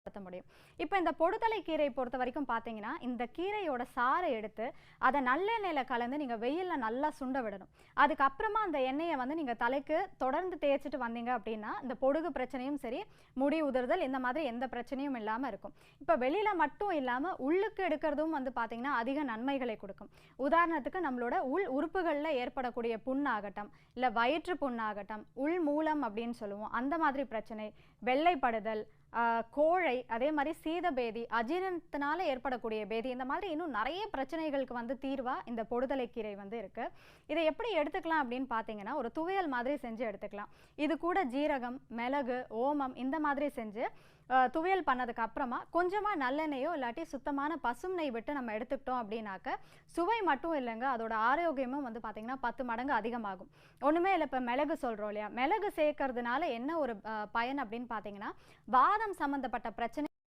படுத்த முடியும். இப்ப இந்த பொடுதலை கீரை பொறுத்தவரைக்கும் பார்த்தீங்கன்னா, இந்த கீரையோட சாறை எடுத்து, அத நல்லெண்ணெயில கலந்து நீங்க வெயில்ல நல்லா சுண்ட விடணும். அதுக்கப்புறமா அந்த எண்ணெய வந்து நீங்க தலைக்கு தொடர்ந்து தேய்ச்சுட்டு வந்தீங்க அப்படின்னா, இந்த பொடுகு பிரச்சனையும் சரி, முடி உதிர்தல் இந்த மாதிரி எந்த பிரச்சனையும் இல்லாம இருக்கும். இப்ப வெளியில மட்டும் இல்லாம, உள்ளுக்கு எடுக்கிறதும் வந்து பார்த்தீங்கன்னா, அதிக நன்மைகளை குடுக்கும். உதாரணத்துக்கு நம்மளோட உள் உறுப்புகள்ல ஏற்படக்கூடிய புண்ணாகட்டும், இல்ல வயிற்று புண்ணாகட்டும், உள் மூலம் அப்படின்னு சொல்லுவோம். அந்த மாதிரி பிரச்சனை, வெள்ளைப்படுதல், கோழை, அதே மாதிரி சீதபேதி, அஜீரணத்தினால ஏற்படக்கூடிய பேதி, இந்த மாதிரி இன்னும் நிறைய பிரச்சனைகளுக்கு வந்து தீர்வா இந்த பொடுதலை கீரை வந்து இருக்கு. இதை எப்படி எடுத்துக்கலாம் அப்படின்னு பார்த்தீங்கன்னா, ஒரு துவையல் மாதிரி செஞ்சு எடுத்துக்கலாம். இது கூட ஜீரகம், மிளகு, ஓமம் இந்த மாதிரி செஞ்சு துவையல் பண்ணதுக்கு அப்புறமா கொஞ்சமா நல்லெண்ணெயோ இல்லாட்டி சுத்தமான பசும் நெய் விட்டு நம்ம எடுத்துக்கிட்டோம் அப்படின்னாக்க சுவை மட்டும் இல்லைங்க, அதோட ஆரோக்கியமும் வந்து பார்த்தீங்கன்னா 10 மடங்கு அதிகமாகும். ஒண்ணுமே இல்லை, இப்போ மிளகு சொல்றோம் இல்லையா, மிளகு சேர்க்கறதுனால என்ன ஒரு பயன் அப்படின்னு பார்த்தீங்கன்னா, வாதம் சம்பந்தப்பட்ட பிரச்சனை